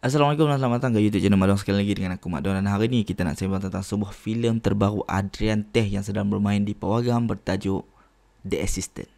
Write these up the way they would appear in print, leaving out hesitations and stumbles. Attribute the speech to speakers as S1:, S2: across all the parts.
S1: Assalamualaikum dan selamat datang ke YouTube channel Madong sekali lagi dengan aku Mak Don. Dan hari ni kita nak sembang tentang sebuah filem terbaru Adrian Teh yang sedang bermain di pawagam bertajuk The Assistant.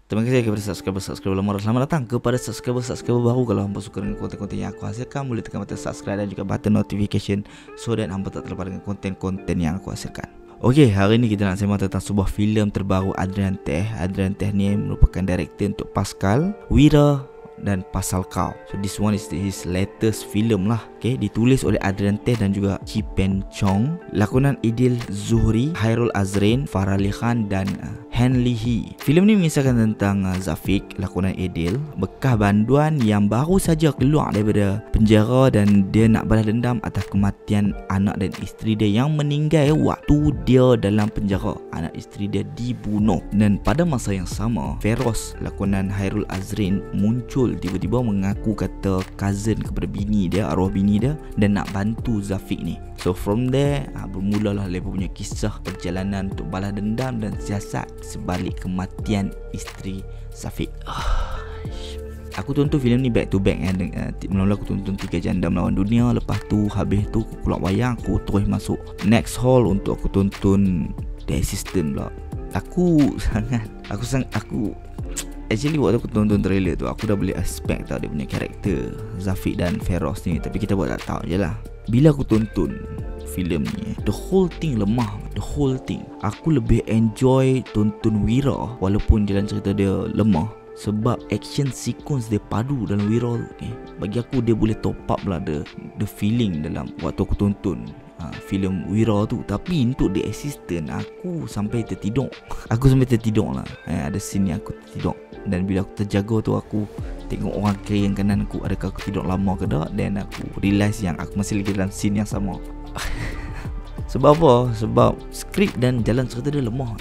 S1: Terima kasih kepada subscriber lama. Selamat datang kepada subscriber baru. Kalau hampa suka dengan konten-konten yang aku hasilkan, boleh tekan button subscribe dan juga button notification so that hampa tak terlepas dengan konten-konten yang aku hasilkan. Okey, hari ni kita nak sembang tentang sebuah filem terbaru Adrian Teh. Adrian Teh ni merupakan director untuk Pascal, Wira dan Pasal Kau. So this one is his latest film lah. Okay, ditulis oleh Adrian Teh dan juga Chi Pen Chong. Lakonan Idil Zuhri, Hairul Azrain, Farah Ali Khan dan Han Lee Hee. Filem ni mengisahkan tentang Zafiq, lakonan Idil, bekas banduan yang baru saja keluar daripada penjara dan dia nak balas dendam atas kematian anak dan isteri dia yang meninggal waktu dia dalam penjara. Anak isteri dia dibunuh. Dan pada masa yang sama, Feroz, lakonan Hairul Azrain, muncul tiba-tiba mengaku kata cousin kepada bini dia, arwah bini dia, dan nak bantu Zafiq ni. So from there bermulalah mereka punya kisah perjalanan untuk balas dendam dan siasat sebalik kematian isteri Zafiq. Aku tonton filem ni back to back kan. Mula-mula aku tonton 3 Janda Melawan Dunia. Lepas tu habis tu aku keluar wayang, aku terus masuk next hall untuk aku tonton The Assistant pula. Aku actually waktu aku tonton trailer tu, aku dah boleh expect tau dia punya karakter Zafiq dan Feroz ni. Tapi kita buat tak tahu je lah. Bila aku tonton filem ni, the whole thing lemah. The whole thing aku lebih enjoy tonton Wira walaupun jalan cerita dia lemah, sebab action sequence dia padu dalam Wira tu. Okay, bagi aku dia boleh top up lah the feeling dalam waktu aku tonton filem Wira tu. Tapi untuk The Assistant aku sampai tertidur. Lah. Ada scene yang aku tertidur. Dan bila aku terjaga tu, aku tengok orang kiri yang kanan aku, adakah aku tidur lama ke tak. Dan aku realise yang aku masih lagi dalam scene yang sama. Sebab apa? Sebab skrip dan jalan cerita dia lemah.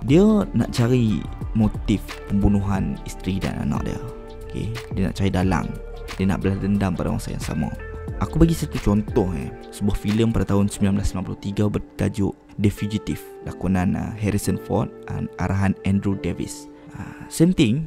S1: Dia nak cari motif pembunuhan isteri dan anak dia. Okay? Dia nak cari dalang. Dia nak balas dendam pada masa yang sama. Aku bagi satu contoh sebuah filem pada tahun 1993 bertajuk The Fugitive, lakonan Harrison Ford dan arahan Andrew Davis. Same thing,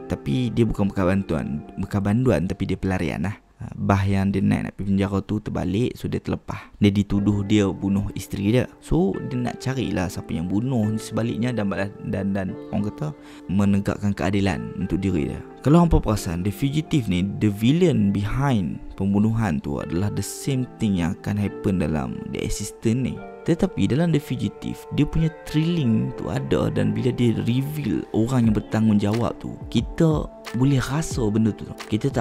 S1: tapi dia bukan bekas banduan tapi dia pelarian lah. Bah yang dia nak pergi penjara tu terbalik, so dia terlepas. Dia dituduh dia bunuh isteri dia. So dia nak carilah siapa yang bunuh sebaliknya dan orang kata menegakkan keadilan untuk diri dia. Kalau hampa perasan, The Fugitive ni, the villain behind pembunuhan tu adalah the same thing yang akan happen dalam The Assistant ni. Tetapi dalam The Fugitive, dia punya thrilling tu ada, dan bila dia reveal orang yang bertanggungjawab tu, kita boleh rasa benda tu. Kita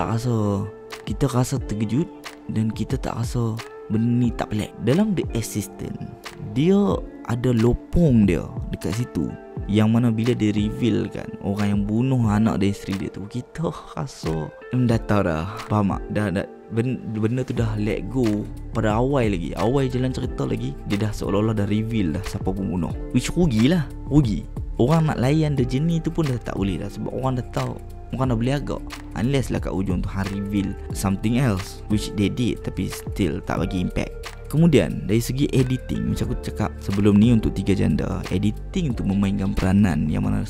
S1: rasa terkejut dan kita tak rasa benda ni tak pelik. Dalam The Assistant, dia ada lopong dia dekat situ, yang mana bila dia reveal kan orang yang bunuh anak dan isteri dia tu, kita rasa dah tahu dah, faham tak? Dah benda tu dah let go pada awal jalan cerita lagi. Dia dah seolah-olah dah reveal dah siapa pembunuh, which rugi. Orang nak layan the journey tu pun dah tak boleh dah, sebab orang dah tahu, orang dah boleh agak. Unless lah kat ujung tu hang reveal something else, which they did, tapi still tak bagi impact. Kemudian dari segi editing, macam aku cakap sebelum ni, untuk 3 Janda, editing tu memainkan peranan yang mana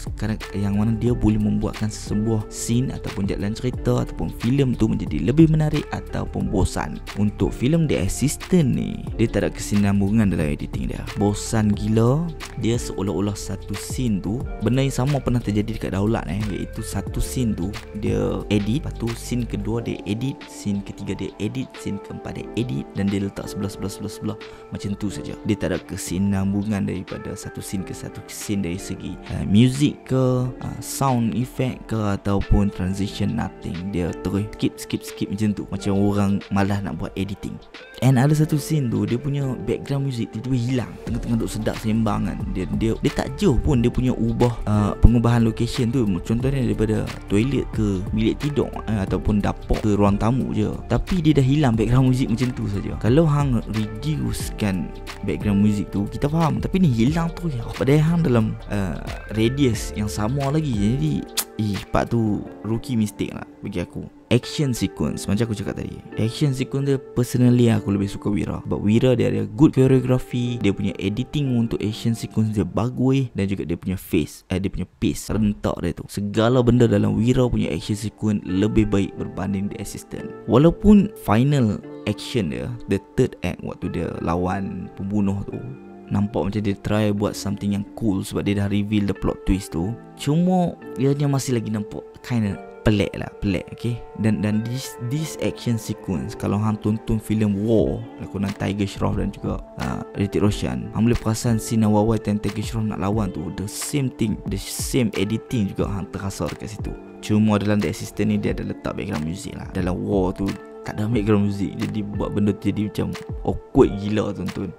S1: dia boleh membuatkan sebuah scene ataupun jalan cerita ataupun filem tu menjadi lebih menarik ataupun bosan. Untuk filem The Assistant ni, dia tak ada kesinambungan dalam editing dia. Bosan gila. Dia seolah-olah satu scene tu, benda yang sama pernah terjadi dekat Daulat iaitu satu scene tu dia edit, lepas tu scene kedua dia edit, scene ketiga dia edit, scene keempat dia edit, dan dia letak sebelah macam tu saja. Dia tak ada kesinambungan daripada satu scene ke satu scene dari segi music ke sound effect ke ataupun transition, nothing. Dia terus skip macam tu, macam orang malas nak buat editing. And ada satu scene tu, dia punya background music tiba-tiba hilang tengah-tengah duk sedap sembang kan. Dia tak jauh pun dia punya pengubahan location tu. Contohnya daripada toilet ke bilik tidur ataupun dapur ke ruang tamu je, tapi dia dah hilang background music macam tu saja. Kalau hang reducekan background music tu, kita faham, tapi ni hilang tu ya. Padahal hang dalam radius yang sama lagi. Jadi part tu rookie mistake lah bagi aku. action sequence, macam aku cakap tadi, action sequence dia personally aku lebih suka Wira. Sebab Wira dia ada good choreography, dia punya editing untuk action sequence dia bagus, dan juga dia punya dia punya pace, rentak dia tu. Segala benda dalam Wira punya action sequence lebih baik berbanding The Assistant. Walaupun final action dia, the third act, waktu dia lawan pembunuh tu, nampak macam dia try buat something yang cool sebab dia dah reveal the plot twist tu. Cuma ianya masih lagi nampak kinda pelik, okay. Dan this action sequence, kalau hang tonton filem War lakonan Tiger Shroff dan juga Hrithik Roshan, hang boleh perasan scene awal-awal dan Tiger Shroff nak lawan tu, the same thing, the same editing juga hang terasa dekat situ. Cuma dalam The Assistant ni dia ada letak background music lah. Dalam War tu tak ada background music, jadi buat benda tu jadi macam awkward gila tonton.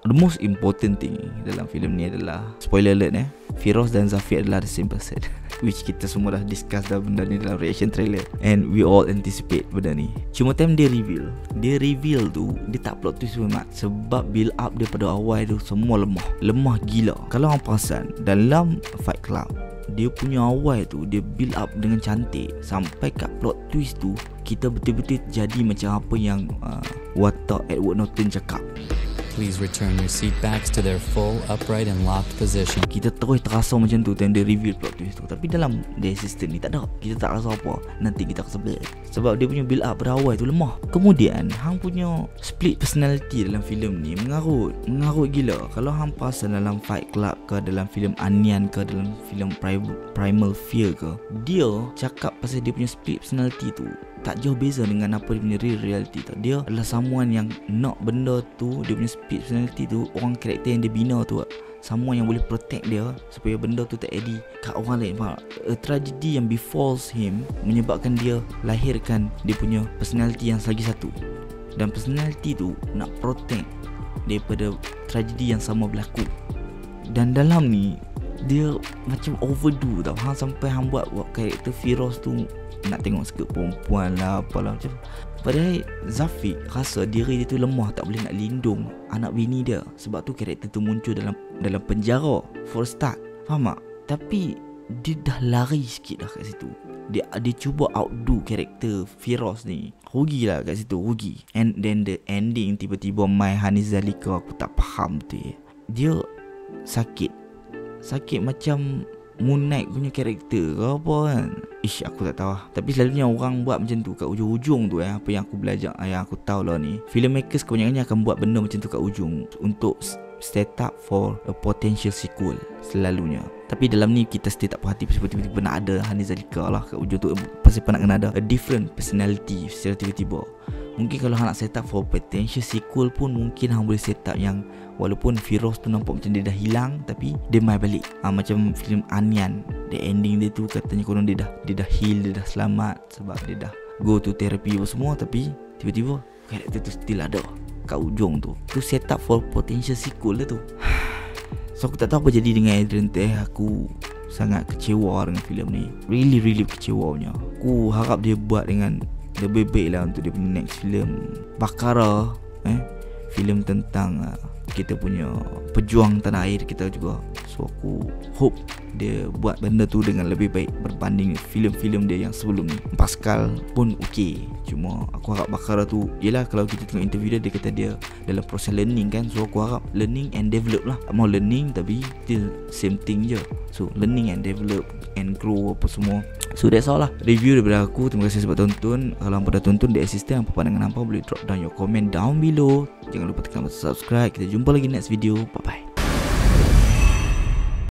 S1: The most important thing dalam filem ni adalah, spoiler alert Firoz dan Zafi adalah the same person which kita semua dah discuss dah benda ni dalam reaction trailer, and we all anticipate benda ni. Cuma time dia reveal tu, dia tak plot twist pun mat. Sebab build up dia pada awal tu semua lemah gila. Kalau orang perasan dalam Fight Club, dia punya awal tu dia build up dengan cantik, sampai kat plot twist tu kita betul-betul jadi macam apa yang watak Edward Norton cakap.
S2: Please return your seat backs to their full, upright and locked position.
S1: Kita terus terasa macam tu time dia reveal plot twist tu. Tapi dalam The Assistant ni tak ada. Kita tak rasa apa. Nanti kita rasa best. Sebab dia punya build up pada awal tu lemah. Kemudian hang punya split personality dalam filem ni mengarut gila. Kalau hang perasan dalam Fight Club ke, dalam filem Onion ke, dalam filem Primal Fear ke, dia cakap pasal dia punya split personality tu tak jauh beza dengan apa dia punya real reality tu. Dia adalah someone yang nak benda tu, dia punya split personality tu, orang karakter yang dia bina tu, someone yang boleh protect dia supaya benda tu tak jadi kat orang lain. Faham? A tragedy yang befalls him menyebabkan dia lahirkan dia punya personality yang lagi satu, dan personality tu nak protect daripada tragedi yang sama berlaku. Dan dalam ni dia macam overdo tau. Sampai hang buat karakter Firoz tu nak tengok sikit perempuan lah, apalah macam. Padahal Zafiq rasa diri dia tu lemah, tak boleh nak lindung anak bini dia. Sebab tu karakter tu muncul dalam penjara for start. Faham tak? Tapi dia dah lari sikit dah kat situ. Dia cuba outdo karakter Firoz ni. Rugilah kat situ, rugi. And then the ending tiba-tiba Mai Hanis Zalika, aku tak faham tu. Dia sakit macam Moon Knight punya karakter ke apa kan. Aku tak tahu lah. Tapi selalunya orang buat macam tu kat ujung-ujung tu. Apa yang aku belajar, yang aku tahu lah ni, filmmakers kebanyakannya akan buat benda macam tu kat ujung untuk set up for a potential sequel selalunya. Tapi dalam ni kita still tak perhati, tiba-tiba nak ada Hanis Zalika lah kat ujung tu. Pasti nak kena ada a different personality secara tiba-tiba. Mungkin kalau hang nak set up for potential sequel pun, mungkin hang boleh set up yang walaupun Firoz tu nampak macam dia dah hilang, tapi dia mai balik. Macam filem Onion, the ending dia tu katanya konon dia dah heal, dia dah selamat sebab dia dah go to therapy apa semua. Tapi tiba-tiba karakter tu still ada kat ujung tu. Tu set up for potential sequel lah tu. So aku tak tahu apa jadi dengan Adrian Teh. Aku sangat kecewa dengan filem ni. Really kecewa punya. Aku harap dia buat dengan lebih baik lah untuk dia punya next film. Bakara, filem tentang kita punya pejuang tanah air kita juga. So aku hope dia buat benda tu dengan lebih baik berbanding filem-filem dia yang sebelum ni. Pascal pun okey, cuma aku harap Bakara tu, yelah kalau kita tengok interview dia kata dia dalam proses learning kan. So aku harap learning and develop lah. Tak mau learning tapi still same thing je. So learning and develop and grow apa semua. So that's all lah review daripada aku. Terima kasih sebab tonton. Kalau hampa dah tonton The Assistant, apa pandangan hampa boleh drop down your comment down below. Jangan lupa tekan button subscribe. Kita jumpa lagi next video. Bye bye.